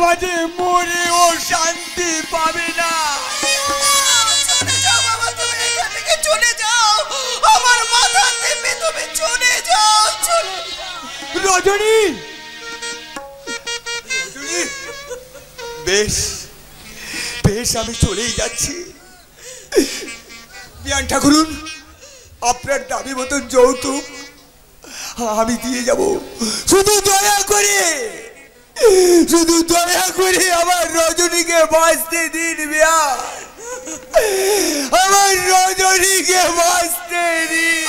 মাঝে মরে ও শান্তি পাবে না। চলে যাও বাবা, তুমি এখান থেকে চলে যাও, আমার মাথা টিপে তুমি চলে যাও, চলে যাও। রজনী, বেশ বেশ, আমি চলেই যাচ্ছি। বিয়ান ঠাকুরুন, আপনার দাবি মতন যৌতুক আমি দিয়ে যাব। শুধু দয়া করে আমার রজনীকে বাঁচতে দিন বিয়ান, আমার রজনীকে বাঁচতে দিন।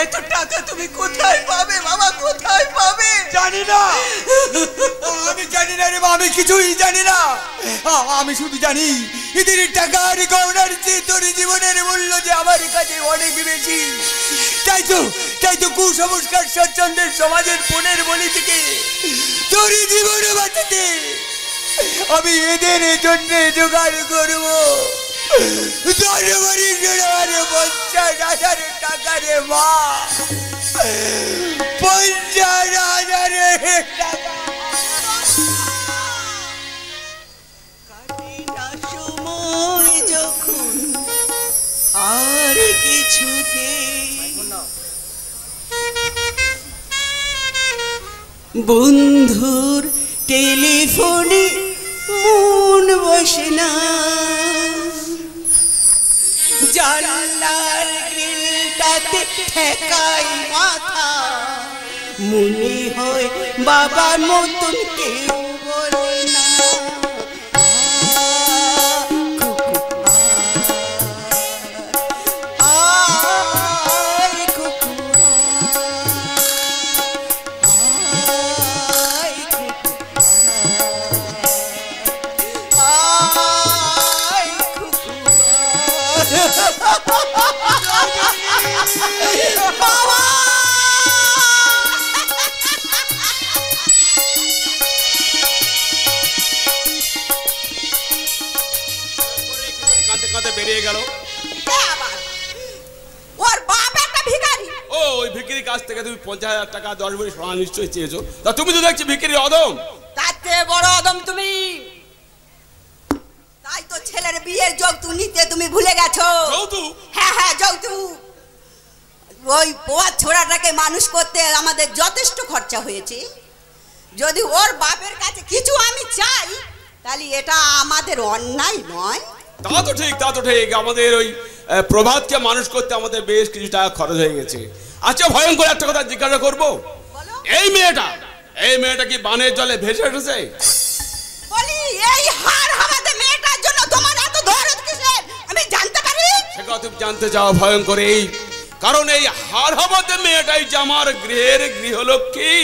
এত টাকা তুমি কোথায় পাবে বাবা, কোথায় পাবে? জানি না, আমি জানি না রে মা, আমি কিছুই জানি না। আমি শুধু জানি এদের টাকার গহনার চেয়ে তোর জীবনের মূল্য যে আমার কাছে অনেক বেশি। তাই তো কুসংস্কার স্বচ্ছন্দের সমাজের পনের বলি থেকে তোর জীবন বাঁচাতে আমি এদের জন্য জোগাড় করবো 50,000 টাকা রে মা, 50,000 টাকা। সময় যখন আর কিছুতে বন্ধুর টেলিফোনে মন বসে না, জানলার গ্রিলটাতে ঠেকাই মাথা, মনে হয় বাবার মতন কেউ বলে না। বেরিয়ে গেল। ওর বাপ একটা ভিখারি। ও, ওই ভিখারির কাছ থেকে তুমি 50,000 টাকা 10 ভরি সোনা নিশ্চয়ই চেয়েছো। তা তুমি তো দেখছি ভিখারি অদম। তাতে বড় অদম তুমি। তাই তো ছেলের বিয়ের যৌতুক নিতে তুমি ভুলে গেছো। যৌতুক? হ্যাঁ, যৌতুক। ওই পোয়া ছোড়াটাকে মানুষ করতে আমাদের যথেষ্ট খরচা হয়েছে। যদি ওর বাপের কাছে কিছু আমি চাই, তাহলে এটা আমাদের অন্যায় নয়। তা তো ঠিক। আমাদের ওই প্রভাতকে মানুষ করতে আমাদের বেশ কিছু টাকা খরচ হয়ে গেছে। আচ্ছা, ভয়ঙ্কর একটা কথা জিজ্ঞাসা করবো, এই মেয়েটা কি বানের জলে ভেসে এসেছে? বলি, এই হার আমাদের মেয়েটার জন্য তোমার এত দরদ কিসের আমি জানতে পারি? সে কথা তুমি জানতে চাও ভয়ঙ্কর, এই কারণ এই হার আমাদের মেয়েটাই যে আমার গৃহের গৃহলক্ষ্মী।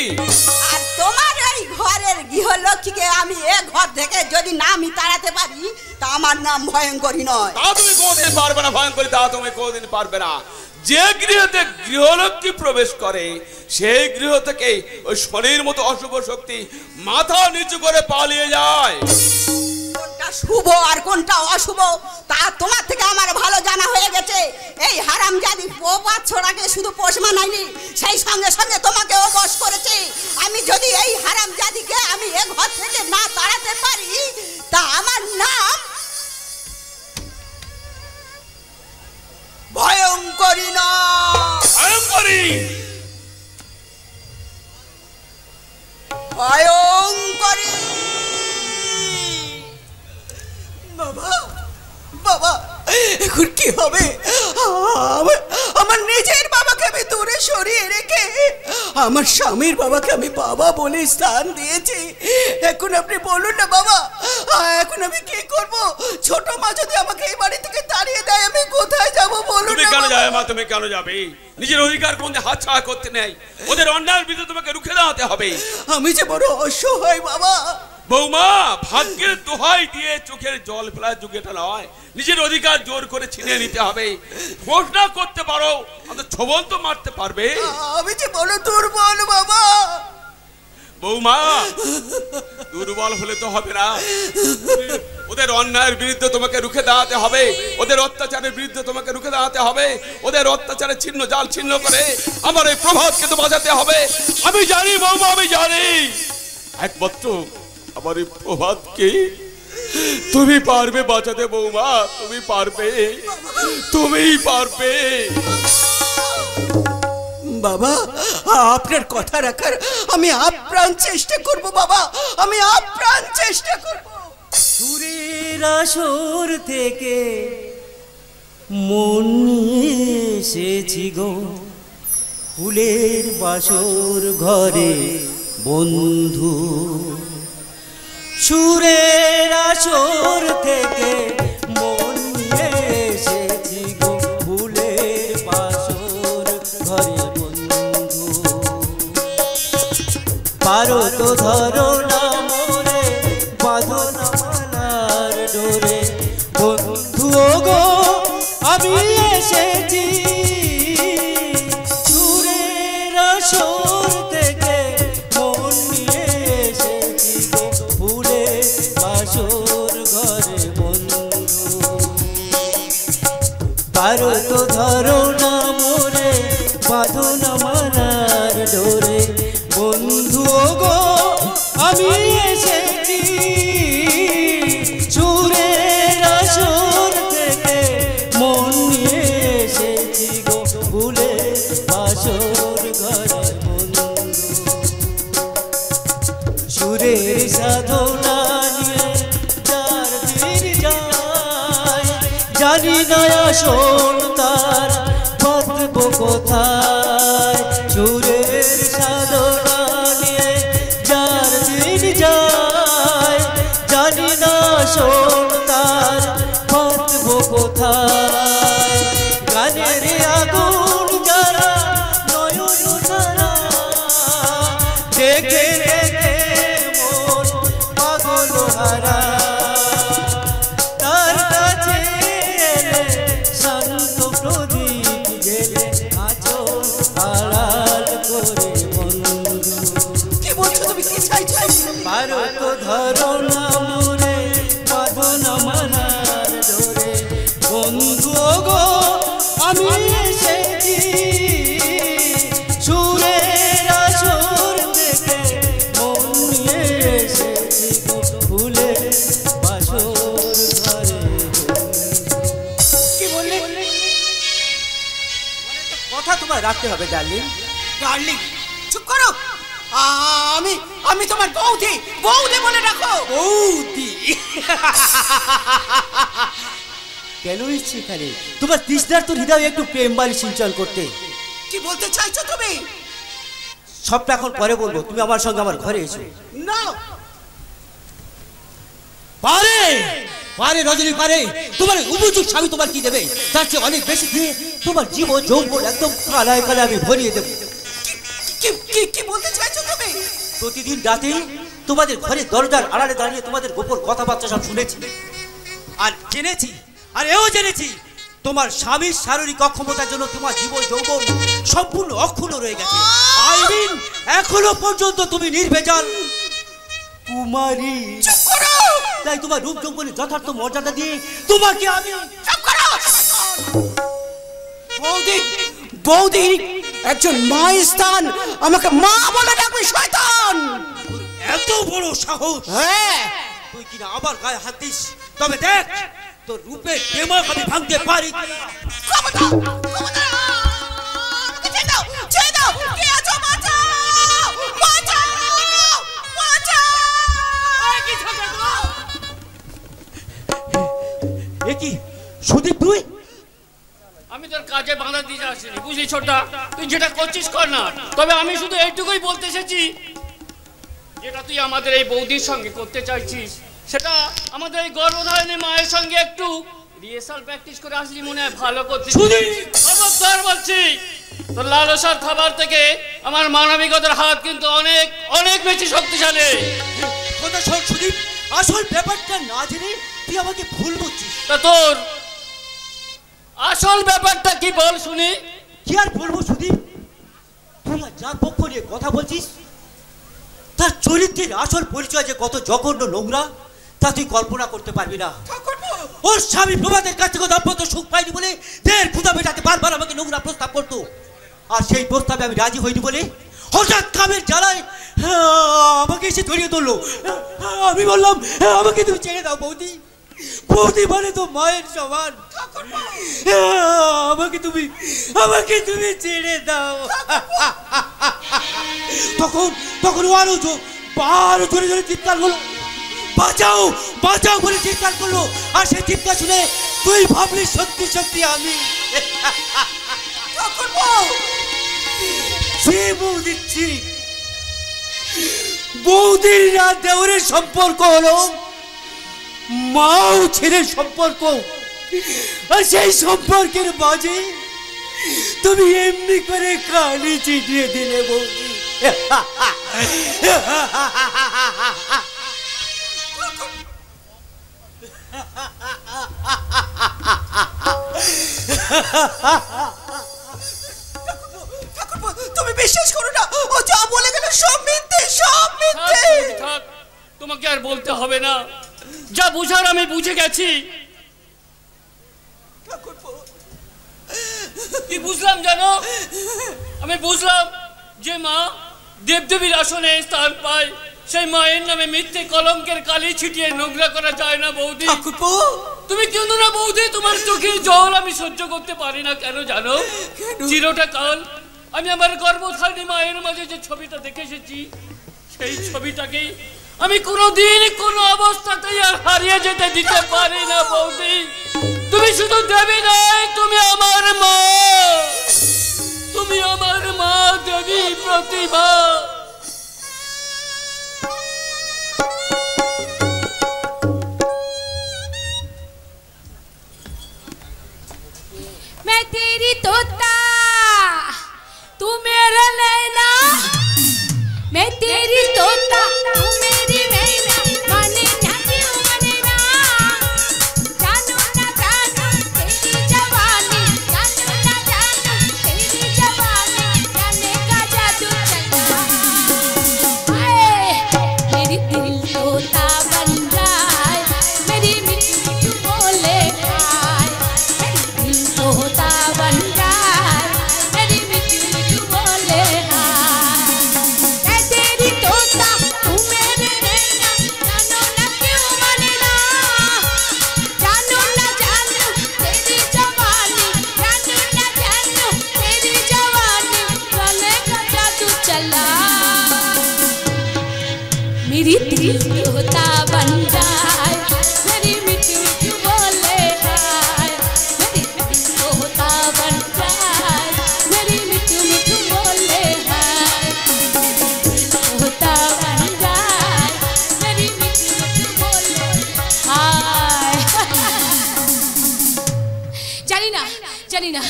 আর তোমার এই ঘরের গৃহলক্ষ্মীকে আমি এ ঘর থেকে যদি না আমি তাড়াতে পারি, তা আমার নাম ভয়ঙ্করী নয়। তা তুমি কোনদিন পারবে না ভয়ঙ্করী, তা তুমি কোনদিন পারবে না। যে গৃহতে গৃহলক্ষ্মী প্রবেশ করে সেই গৃহ থেকে ওই শনির মতো অশুভ শক্তি মাথা নিচু করে পালিয়ে যায়। কোনটা শুভ আর কোনটা অশুভ তা তোমার থেকে আমার ভালো জানা হয়ে গেছে। এই হারামজাদি পোপাত ছোড়াকে শুধু পোষ মানায়নি, সেই সঙ্গে সঙ্গে তোমাকেও বশ করেছে। আমি যদি এই হারামজাদিকে আমি এ ঘর থেকে না তাড়াতে পারি, তা আমার নাম ভয়ঙ্করী না, ভয়ঙ্করী। ভয়ঙ্করী। বাবা, এখন কি হবে? আমার নিজের বাবাকে আমি দূরে সরিয়ে রেখে আমার স্বামীর বাবাকে আমি বাবা বলে স্থান দিয়েছি। এখন আপনি বলুন না বাবা, এখন আমি কি করব? ছোট মা যদি আমাকে এই বাড়ি থেকে তাড়িয়ে দেয়, আমি কোথায় যাব বলুন? তুমি কেন যাবে মা? তুমি কেন যাবে? নিজের অধিকার কোনদিন হাতছাড়া করতে নেই। ওদের অন্যায়ের বিরুদ্ধে তোমাকে রুখে দাঁড়াতে হবে। আমি যে বড় অসহায় বাবা। বৌমা, ভাগ্যের দোহাই দিয়ে চোখের জল ফেলার যুগেটা নয়। নিজের অধিকার জোর করে ছিনিয়ে নিতে হবে। ঘোষণা করতে পারো, আমাদের ছবল তো মারতে পারবে। আমি যে বড় দুর্বল বাবা। বৌমা, দুর্বল হলে তো হবে না। ওদের অন্যায়ের বিরুদ্ধে তোমাকে রুখে দাঁড়াতে হবে, ওদের অত্যাচারের বিরুদ্ধে তোমাকে রুখে দাঁড়াতে হবে, ওদের অত্যাচারের ছিন্ন জাল ছিন্ন করে আমার এই প্রভাতকে তো বাঁচাতে হবে। আমি জানি বৌমা, আমি জানি একমাত্র আমার এই প্রভাতকে তুমি পারবে বাঁচাতে বৌমা, তুমি পারবে, তুমিই পারবে। বাবা, আপনার কথা রাখার আমি আপ্রাণ চেষ্টা করব বাবা, আমি আপ্রাণ চেষ্টা করব। সুরের আসর থেকে মন নিয়ে এসেছি গো, ফুলের বাসর ঘরে বন্ধু। সুরের আসর থেকে মন নিয়ে এসেছি গো, ফুলের বাসর ঘরে বন্ধু। পারো তো ধরো না মোরে, বাঁধো না মালার ডোরে, বন্ধু গো আমি এসেছি। সুরের আসর থেকে মন নিয়ে এসেছি গো, ফুলের বাসর ঘরে বন্ধু। পারো তো ধরো না মোরে, বাঁধো না মালার ডোরে, বন্ধু গো আমি এসেছি। সুরের আসর থেকে মন নিয়ে এসেছি গো, ফুলের বাসর ঘরে বন্ধু। সুরের সাধনা নিয়ে চার দিন যায়, জানি না আসল তার বাঁধবো কোথায়। সুরের সাধনা নিয়ে চার দিন যায়, জানি না আসল তার বাঁধবো কোথায়। গানের আগুন যারা নয়ন তারা, দেখে দেখে মন পাগল হারা, তার কাছে এলে শান্ত প্রদীপ জেলে আঁচল আড়াল করে বন্ধু। কি বলছো তুমি, কি চাইছো? পারো তো ধরো না মোরে, বাঁধো না মালার ডোরে, বন্ধু গো আমি এসেছি। সুরের আসর থেকে মন নিয়ে এসেছি গো, ফুলের বাসর ঘরে। কি বললে? কথা তোমার রাখতে হবে ডার্লিং। ডার্লিং, চুপ করো। আমি আমি তোমার বৌদি, বৌদি বলে রাখো। বৌদি কেন এসছি এখানে? তোমার তৃষ্ণার্ত হৃদয়ে একটু প্রেম বাড়ি সিঞ্চন করতে। কি বলতে চাইছো তুমি? সবটা এখন পরে বলবো, তুমি আমার সঙ্গে আমার ঘরে এসো। না, পারে পারে রজনী পারে, তোমার উপযুক্ত স্বামী তোমার কি দেবে, তার চেয়ে অনেক বেশি দিয়ে তোমার জীবন যৌবন একদম কালায় কালায় আমি ভরিয়ে দেবো। কি কি কি বলতে চাইছো তুমি? প্রতিদিন রাতে তোমাদের ঘরে দরজার আড়ালে দাঁড়িয়ে তোমাদের গোপন কথাবার্তা সব শুনেছি আর জেনেছি, আর এও জেনেছি তোমার স্বামীর শারীরিক অক্ষমতার জন্য তোমার জীবন যৌবন সম্পূর্ণ অক্ষুণ্ণ রয়ে গেছে। আই মিন এখনো পর্যন্ত তুমি নির্ভেজাল কুমারী। চুপ করো। তাই তোমার রূপ যৌবনের যথার্থ মর্যাদা দিয়ে তোমাকে আমি। চুপ করো। বৌদি, বৌদি একজন মায়ের স্থান, আমাকে মা বলে ডাকবি শয়তান। এত বড় সাহস! হ্যাঁ, তুই কিনা আবার গায়ে হাত দিস, তবে দেখ তোর রূপের দেমাগ আমি ভাঙতে পারি। খবরদার, খবরদার, আমাকে ছেড়ে দাও, ছেড়ে দাও। কে আছো? বাঁচাও, বাঁচাও, বাঁচাও। কি ছোট গো? এ কি সুদীপ তুই? আমি তোর কাজে বাধা দিতে আসিনি, বুঝলি ছোটটা? তুই যেটা করছিস কর না, তবে আমি শুধু এইটুকুই বলতে এসেছি, যেটা তুই আমাদের এই বৌদির সঙ্গে করতে চাইছিস, সেটা আমাদের এই গর্ভধারিণী মায়ের সঙ্গে একটু রিহার্সাল প্র্যাকটিস করে আসলি মনে হয় ভালো করছিস। খবরদার বলছি, তোর লালসার খাবার থেকে আমার মানবিকতার হাত কিন্তু অনেক অনেক বেশি শক্তিশালী। কথা শোন সুদীপ, আসল ব্যাপারটা না জেনে তুই আমাকে ভুল বুঝছিস। তা তোর আসল ব্যাপারটা কি বল শুনি। কি আর বলবো সুদীপ, তুই আর যার পক্ষ নিয়ে কথা বলছিস তার চরিত্রের আসল পরিচয় যে কত জঘন্য নোংরা তা তুই কল্পনা করতে পারবি না। ওর স্বামী প্রভাতের কাছ থেকে দাম্পত্য সুখ পাইনি বলে দেড় ক্ষুদা মেটাতে বারবার আমাকে নোংরা প্রস্তাব করতো, আর সেই প্রস্তাবে আমি রাজি হইনি বলে হঠাৎ কামের জ্বালায় আমাকে এসে ধরিয়ে ধরলো। আমি বললাম, আমাকে তুমি ছেড়ে দাও বৌদি, বৌদি মানে তো মায়ের সমান, আমাকে তুমি ছেড়ে দাও। তখন ও আরো জোরে জোরে চিৎকার করলো, বাঁচাও বাঁচাও বলে চিৎকার করলো। আর সেই চিৎকার শুনে তুই ভাবলি সত্যি সত্যি আমি দিচ্ছি। বৌদির না দেওরের সম্পর্ক হলো মা ও ছেলের সম্পর্ক, আর সেই সম্পর্কের মাঝে তুমি এমনি করে কালি চিটিয়ে দিলে বৌদি। তুমি বিশ্বাস করো না, ও যা বলে গেল সব মিথ্যে, সব মিথ্যে। থাক, তোমাকে আর বলতে হবে না, যা বুঝার আমি বুঝে গেছি। কি বুঝলাম জানো? আমি বুঝলাম যে মা দেবদেবীর আসনে স্থান পায়, সেই মায়ের নামে মিথ্যে কলঙ্কের কালি ছিটিয়ে নোংরা করা যায় না বৌদি। তুমি কেন না বৌদি, তোমার চোখের জল আমি সহ্য করতে পারি না। কেন জানো? চিরটা কাল আমি আমার গর্ভধারিণী মায়ের মাঝে যে ছবিটা দেখে এসেছি, সেই ছবিটাকেই আমি কোনোদিন কোনো অবস্থাতেই আর হারিয়ে যেতে দিতে পারি না বৌদি। তুমি শুধু দেবী নয়, তুমি আমার মা, তুমি আমার মা দেবী প্রতিভা। मैं तेरी तोता तू मेरा नैना, मैं तेरी तोता तू मेरी मैना, माने ना क्यों माने ना, जानू ना जानू तेरी जवानी, जानू ना जानू तेरी जवानी, जाने का जादू चला। मेरी दिल तोता बन जाए, मेरी मिठी मिठी बोले खाए, मेरी दिल तोता बन जाए, मेरी मिठी मिठी बोले हाय। मैं तेरी तोता तू मेरे नैना, जानो ना क्यों माने ना, जानो ना जानू तेरी जवानी, जानो ना जानू तेरी जवानी, गले का जादू चला। मेरी दिल तोता बन जाए, मेरी मिठी मिठी बोले हाय, मेरी दिल तोता बन जाए, मेरी मिठी मिठी बोले हाय, मेरी दिल तोता बन जाए, मेरी मिठी मिठी बोले हाय। জানি না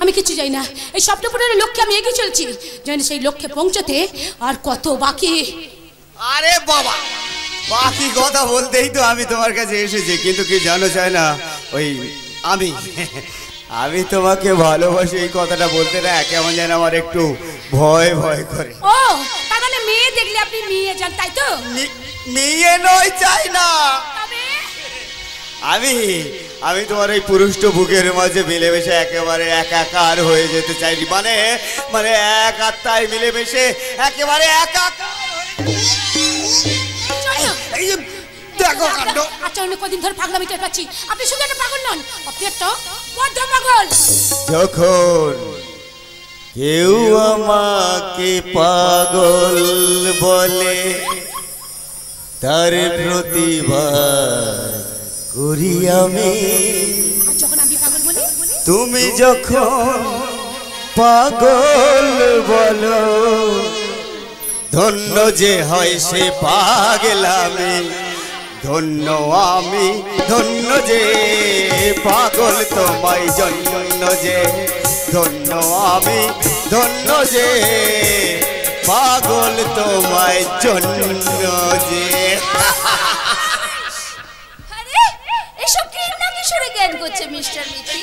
আমি কিছু জানি না। এই স্বপ্নপূরণের লক্ষ্যে আমি এগিয়ে চলছি, জানি সেই লক্ষ্যে পৌঁছতে আর কত বাকি। আরে বাবা, বাকি কথা বলতেই তো আমি তোমার কাছে এসেছি, কিন্তু কি জানো চাই না, ওই আমি তোমাকে ভালোবাসি এই কথাটা বলতে না কেমন যেন আমার একটু ভয় ভয় করে। ও তার মানে মেয়ে দেখলে আপনি মেয়ে যান, তাই তো? মেয়ে নয়, চাই না। তবে আমি তোমার এই পুরুষ্ট বুকের মাঝে মিলেমিশে একেবারে একাকার হয়ে যেতে চাই, মানে এক আত্মায় মিলেমিশে একেবারে একাকার এই যে দেখো কাণ্ড। আচ্ছা, অনেক কদিন ধরে পাগলামি টের পাচ্ছি, আপনি শুধু একটা পাগল নন, আপনি একটা বদ্ধ পাগল। যখন কেউ আমাকে পাগল বলে, তার প্রতিবাদ করি আমি। যখন আমি পাগল বলি, তুমি যখন পাগল বলো, ধন্য যে হয় সে পাগলামি, ধন্য আমি, ধন্য যে পাগল তোমায় জন্য যে, ধন্য আমি, ধন্য যে পাগল তোমায় জন্য যে। আরে এসব ঘৃণা কিশোরে জ্ঞান করছে মিস্টার মিথি।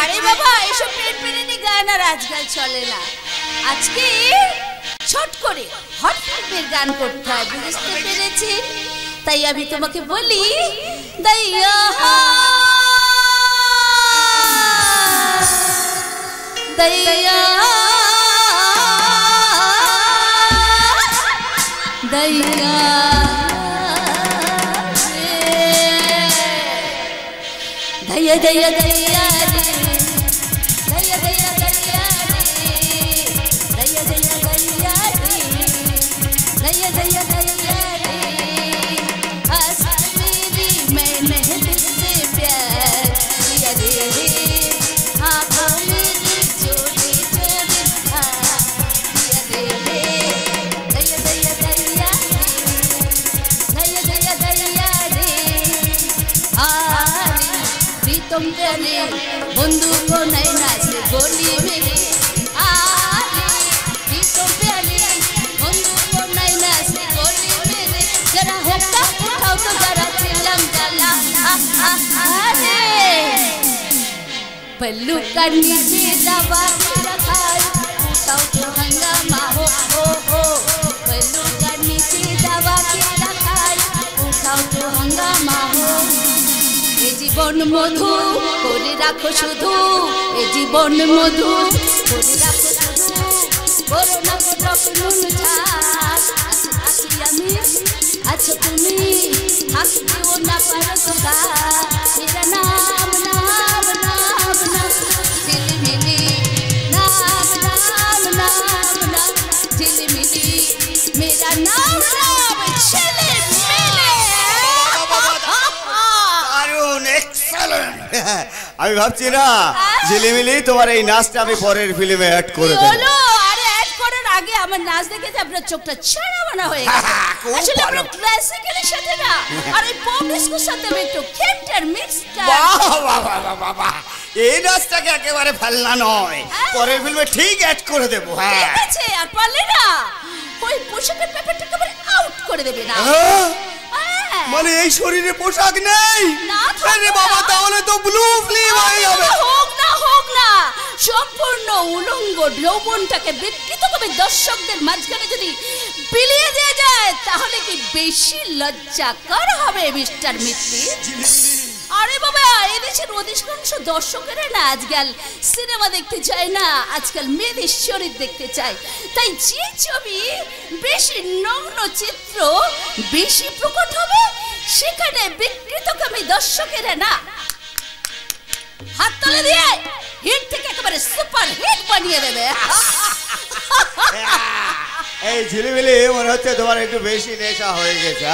আরে বাবা, এসব পেট পেরেনি গান আর আজকাল চলে না। আজকে ছট করে হট ফিল্মের গান করতে হয়, বুঝতে পেরেছি? তাই আমি তোমাকে বলি দইয়া দইয়া দইয়া दया दया दया रे दया दया दया रे दया दया दया रे दया दया दया रे आज मेरी मैंने तुझसे प्यार किया रे आँखों में जोड़े जोड़े किया रे दया दया दया रे दया दया दया रे तुम प्याले बंधु को नैना से गोली मेरे आरे तुम प्याले बंधु को नैना से गोली मेरे जरा होता उठाओ तो जरा चिल्लम चला अरे पल्लू का नीचे दबा के रखा उठाओ तो हंगामा हो पल्लू का नीचे दबा के रखा उठाओ तो हंगामा हो জীবন মধু করে রাখো শুধু এই জীবন মধু করে রাখো শুধু করোনা কটক নুন ঝাল আসি আমি আচ্ছা তুমি হাসতেও না পারো তো গা মেরা নাম নাম নাম নাম ঝিলমিলি নাম নাম নাম নাম ঝিলমিলি মেরা নাম নাম ঝিলমিলি আমি ভাবছি না ঝিলিমিলি তোমার এই নাচটা আমি পরের ফিল্মে অ্যাড করে দেব। বলো আরে অ্যাড করার আগে আমার নাচ দেখে যে আপনার চোখটা ছাড়া বানা হয়ে গেছে। আসলে আমরা ক্লাসিক্যালের সাথে না আর এই পপ ডিস্কোর সাথে আমি একটু খেমটার মিক্সটা। বাহ বাহ বাহ বাহ বাহ, এই নাচটাকে একেবারে ফেলনা নয়, পরের ফিল্মে ঠিক অ্যাড করে দেব। হ্যাঁ ঠিক আছে, আর পারলে না ওই পোশাকের ব্যাপারটা একেবারে আউট করে দেবে না। মানে এই শরীরে পোশাক নেই? আরে বাবা, তাহলে তো ব্লু ফিল্ম হয়ে যাবে। হোক না সম্পূর্ণ উলঙ্গ যৌবনটাকে বিকৃত করে দর্শকদের মাঝখানে যদি বিলিয়ে দিয়ে যায় তাহলে কি বেশি লজ্জাকর হবে মিস্টার মিত্রি? আরে বাবা, এদেশের অধিকাংশ দর্শকেরা না আজকাল সিনেমা দেখতে চায় না, আজকাল মেয়েদের শরীর দেখতে চায়। তাই যে ছবি বেশি নগ্ন চিত্র বেশি প্রকট হবে সেখানে বিকৃতকামী দর্শকেরা না হাত তুলে দিয়ে হিট থেকে একেবারে সুপার হিট বানিয়ে দেবে। এই ঝিলিমিলি, মনে হচ্ছে তোমার একটু বেশি নেশা হয়ে গেছে।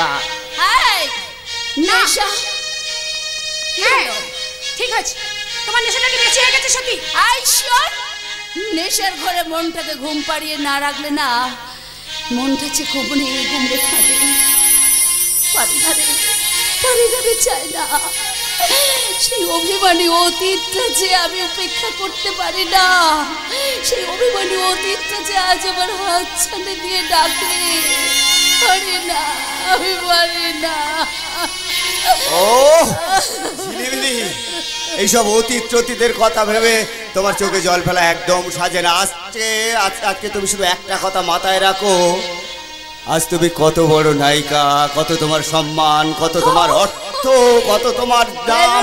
হ্যাঁ নেশা, ঠিক আছে, তোমার নেশাটা কি বেশি হয়ে গেছে সত্যি? আইশন নেশার ঘরে মনটাকে ঘুম পাড়িয়ে না রাখলে না মনটা খুব নিয়ে ঘুমবে খাবে পারিধারে চায় না। সেই অভিমানী অতীতটা যে আমি উপেক্ষা করতে পারি না, সেই অভিমানী অতীতটা যে আজ আমার হাত ছাড়ে দিয়ে ডাকে, পারি না, আমি পারি না। ও ঝিলিমিলি, এইসব অতীতের কথা ভেবে তোমার চোখে জল ফেলা একদম সাজে না। আজকে তুমি শুধু একটা কথা মাথায় রাখো, আজ তুমি কত বড় নায়িকা, কত তোমার সম্মান, কত তোমার অর্থ, কত তোমার দাম।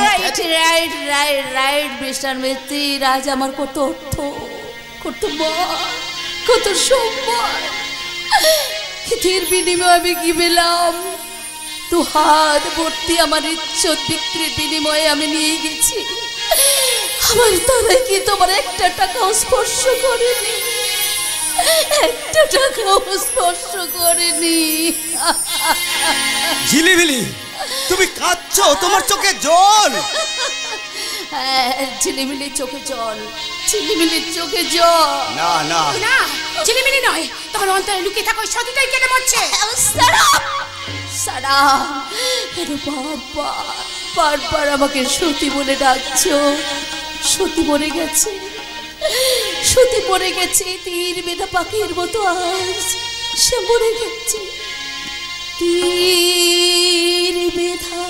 রাইট মিস্টার মিত্রি, আজ আমার কত অর্থ, কত মান, কত সম্মান, এর বিনিময়ে আমি কি পেলাম? দু হাত ভর্তি আমার ইজ্জত বিক্রির বিনিময়ে আমি নিয়ে গেছি। আমার তারা কি তোমার একটা টাকাও স্পর্শ করেনি, একটা টাকাও স্পর্শ করেনি। ঝিলিমিলি, তুমি কাঁদছো, তোমার চোখে জল। ঝিলিমিলির চোখে জল, ঝিলিমিলির চোখে জল। না না না, ঝিলিমিলি নয়, তোমার অন্তরে লুকিয়ে থাকা ওই সতীটাই কেটে মরছে। সারা কেন বারবার আমাকে সতী বলে ডাকছো? সতী মরে গেছে, সতী মরে গেছে, তীর মেধা পাখির মতো আজ সে মরে গেছে। তীর মেধা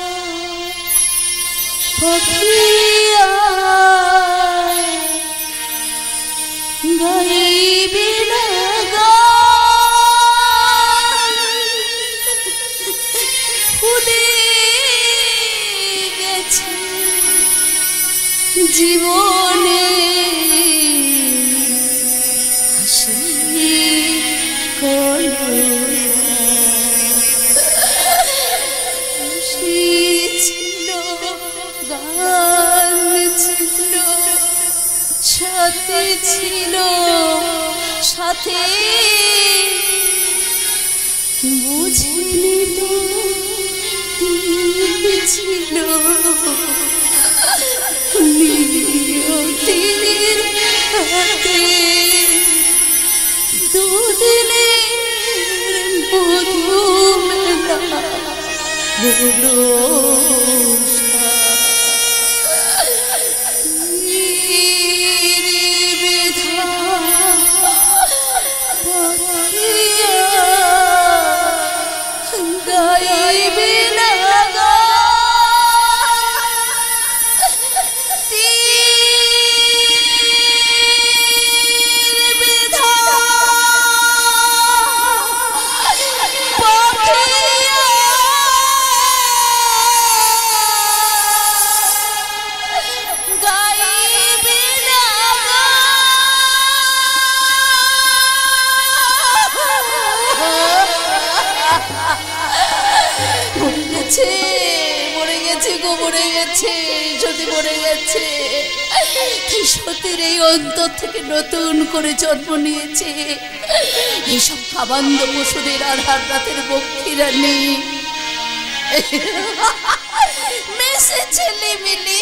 পাখি গাইবে না গান, ছিল সাথে বুঝিনি তো ছিল নিয়তির হাতে দুদিনের মধু মেলা হলো সতীর এই অন্তর থেকে নতুন করে জন্ম নিয়েছে এইসব খাবান্ধ পশুদের আধার রাতের বক্ষীরা নেই মেসে ছেলে মিলি